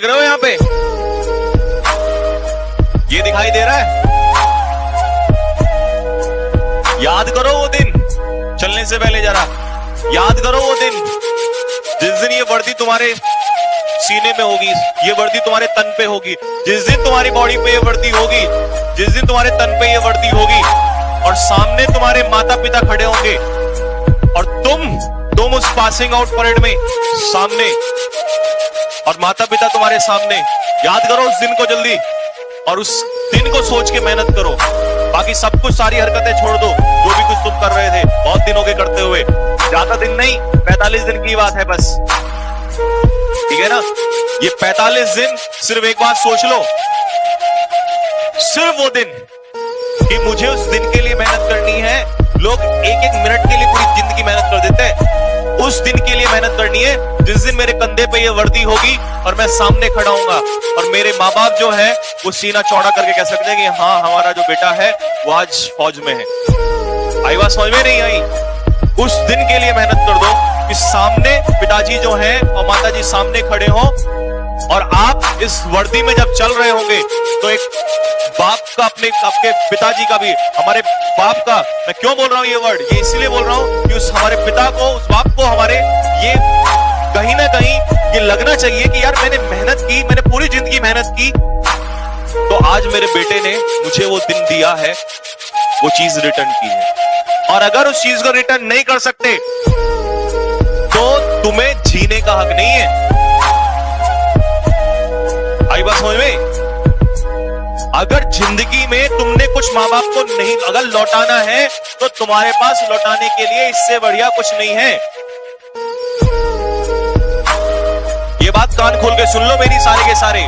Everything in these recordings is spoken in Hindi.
देख रहे हो यहाँ पे, ये दिखाई दे रहा है? याद करो वो दिन, चलने से पहले जरा याद करो वो दिन जिस दिन ये वर्दी तुम्हारे सीने में होगी, ये वर्दी तुम्हारे तन पे होगी, जिस दिन तुम्हारी बॉडी पे ये वर्दी होगी, जिस दिन तुम्हारे तन पे ये वर्दी होगी और सामने तुम्हारे माता पिता खड़े होंगे और तुम उस पासिंग आउट परेड में सामने और माता पिता तुम्हारे सामने। याद करो उस दिन को जल्दी और उस दिन को सोच के मेहनत करो। बाकी सब कुछ, सारी हरकतें छोड़ दो जो भी कुछ तुम कर रहे थे, बहुत दिन हो गए करते हुए। ज्यादा दिन नहीं, 45 दिन की बात है बस, ठीक है ना? ये 45 दिन सिर्फ एक बात सोच लो, सिर्फ वो दिन कि मुझे उस दिन के लिए मेहनत करनी है। लोग एक एक मिनट के लिए पूरी जिंदगी मेहनत कर देते हैं, उस दिन के लिए मेहनत करनी है जिस दिन मेरे कंधे पे ये वर्दी होगी और मैं सामने खड़ा हूंगा और मेरे माँ बाप जो है वो सीना चौड़ा करके कह सकते हैं कि हाँ, हमारा जो बेटा है वो आज फौज में है। आई बात समझ में नहीं आई? उस दिन के लिए मेहनत कर दो कि सामने पिताजी जो हैं और माताजी सामने खड़े हों और आप इस वर्दी में जब चल रहे होंगे तो एक बाप का, अपने आपके पिताजी का भी, हमारे बाप का, मैं क्यों बोल रहा हूं ये वर्ड, ये इसलिए बोल रहा हूं कि उस हमारे पिता को, उस बाप को हमारे ये कहीं ना कहीं ये लगना चाहिए कि यार मैंने मेहनत की, मैंने पूरी जिंदगी मेहनत की, तो आज मेरे बेटे ने मुझे वो दिन दिया है, वो चीज रिटर्न की है। और अगर उस चीज को रिटर्न नहीं कर सकते तो तुम्हें जीने का हक नहीं है। आई बात समझ में? अगर जिंदगी में तुमने कुछ माँ बाप को नहीं अगर लौटाना है तो तुम्हारे पास लौटाने के लिए इससे बढ़िया कुछ नहीं है। ये बात कान खोल के सुन लो मेरी सारे के सारे,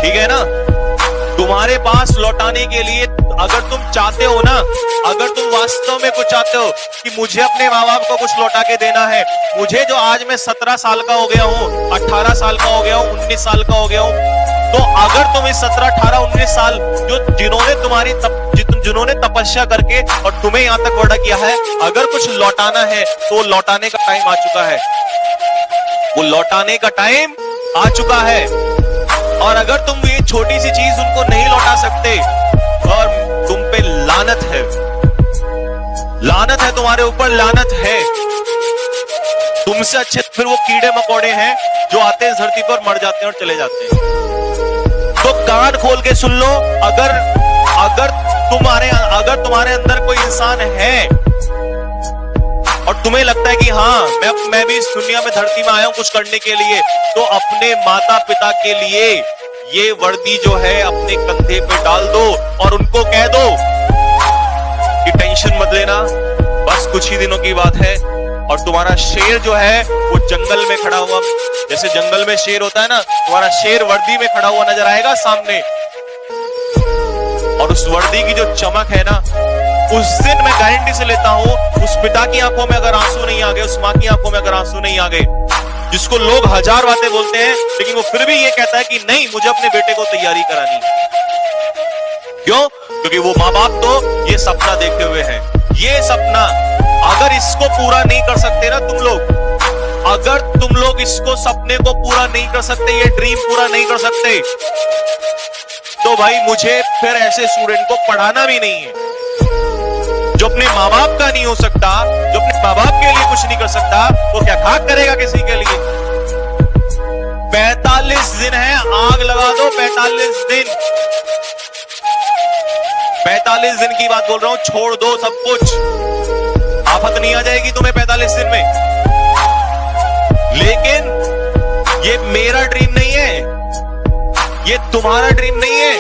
ठीक है ना? तुम्हारे पास लौटाने के लिए अगर तुम चाहते हो ना, अगर तुम वास्तव में कुछ चाहते हो कि मुझे अपने माँ बाप को कुछ लौटा के देना है, मुझे जो आज मैं 17 साल का हो गया हूँ, 18 साल का हो गया हूँ, 19 साल का हो गया हूँ, तो अगर तुम इस 17, 18, 19 साल जिन्होंने तपस्या करके और तुम्हें यहां तक बड़ा किया है, अगर कुछ लौटाना है तो लौटाने का टाइम आ चुका है, वो लौटाने का टाइम आ चुका है। और अगर तुम ये छोटी सी चीज उनको नहीं लौटा सकते और तुम पे लानत है, लानत है तुम्हारे ऊपर, लानत है। तुमसे अच्छे फिर वो कीड़े मकोड़े हैं जो आते हैं इस धरती पर, मर जाते हैं और चले जाते हैं। तो कान खोल के सुन लो, अगर तुम्हारे अंदर कोई इंसान है और तुम्हें लगता है कि हाँ मैं भी इस दुनिया में, धरती में आया हूं कुछ करने के लिए, तो अपने माता पिता के लिए ये वर्दी जो है अपने कंधे पे डाल दो और उनको कह दो कि टेंशन मत लेना, बस कुछ ही दिनों की बात है और तुम्हारा शेर जो है वो जंगल में खड़ा हुआ, जैसे जंगल में शेर होता है ना, तुम्हारा शेर वर्दी में खड़ा हुआ नजर आएगा सामने। और उस वर्दी की जो चमक है ना, उस दिन मैं गारंटी से लेता हूं, उस पिता की आंखों में अगर आंसू नहीं आ गए, उस मां की आंखों में अगर आंसू नहीं आ गए, जिसको लोग हजार बातें बोलते हैं लेकिन वो फिर भी ये कहता है कि नहीं, मुझे अपने बेटे को तैयारी करानी है। क्यों? क्योंकि वो माँ बाप तो ये सपना देखे हुए हैं। ये सपना अगर इसको पूरा नहीं कर सकते ना तुम लोग, अगर तुम लोग इसको सपने को पूरा नहीं कर सकते, ये ड्रीम पूरा नहीं कर सकते, तो भाई मुझे फिर ऐसे स्टूडेंट को पढ़ाना भी नहीं है। जो अपने माँ बाप का नहीं हो सकता, जो अपने माँ बाप के लिए कुछ नहीं कर सकता, वो क्या खाक करेगा किसी के लिए? 45 दिन है, आग लगा दो 45 दिन। 45 दिन की बात बोल रहा हूं, छोड़ दो सब कुछ, आफत नहीं आ जाएगी तुम्हें 45 दिन में। लेकिन ये मेरा ड्रीम नहीं है, ये तुम्हारा ड्रीम नहीं है,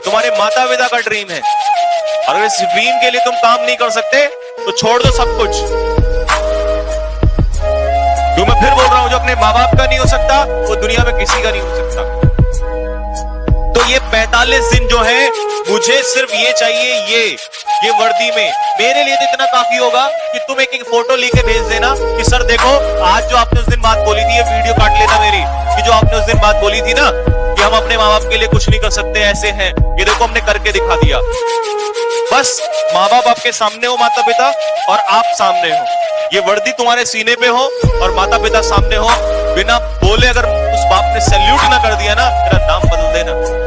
तुम्हारे माता पिता का ड्रीम है। अगर इस ड्रीम के लिए तुम काम नहीं कर सकते तो छोड़ दो सब कुछ। जो मैं फिर बोल रहा हूं, जो अपने माँ बाप का नहीं हो सकता वो दुनिया में किसी का नहीं हो सकता। तो ये 45 दिन जो है, मुझे सिर्फ ये चाहिए, ये वर्दी में मेरे लिए तो इतना काफी होगा कि तुम एक फोटो लेके भेज देना कि सर देखो, आज जो आपने उस दिन बात बोली थी, ये वीडियो काट लेना मेरी, कि जो आपने उस दिन बात बोली थी ना कि हम अपने माँ बाप के लिए कुछ नहीं कर सकते, ऐसे हैं, ये देखो हमने करके दिखा दिया। बस माँ बाप आपके सामने हो, माता पिता, और आप सामने हो, ये वर्दी तुम्हारे सीने पे हो और माता पिता सामने हो, बिना बोले अगर उस बाप ने सैल्यूट ना कर दिया ना, मेरा नाम बदल देना।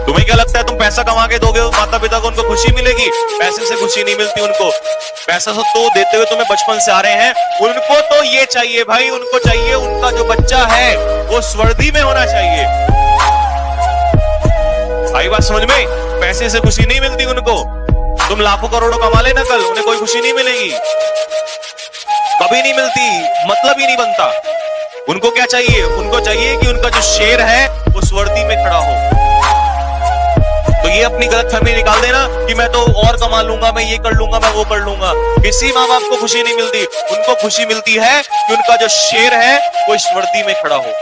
तुम्हें क्या लगता है तुम पैसा कमा के दोगे माता पिता को, उनको खुशी मिलेगी? पैसे से खुशी नहीं मिलती उनको। पैसा तो देते हुए तुम्हें बचपन से आ रहे हैं, उनको तो ये चाहिए भाई, उनको चाहिए उनका जो बच्चा है वो स्वर्दी में होना चाहिए। आई बात समझ में? पैसे से खुशी नहीं मिलती उनको। तुम लाखों करोड़ों कमा लेना कल, उन्हें कोई खुशी नहीं मिलेगी, कभी नहीं मिलती, मतलब ही नहीं बनता। उनको क्या चाहिए? उनको चाहिए कि उनका जो शेर है वो स्वर्दी में खड़ा हो। तो ये अपनी गलतफहमी निकाल देना कि मैं तो और कमा लूंगा, मैं ये कर लूंगा, मैं वो कर लूंगा। किसी माँ बाप को खुशी नहीं मिलती, उनको खुशी मिलती है कि उनका जो शेर है वो इस वर्दी में खड़ा हो।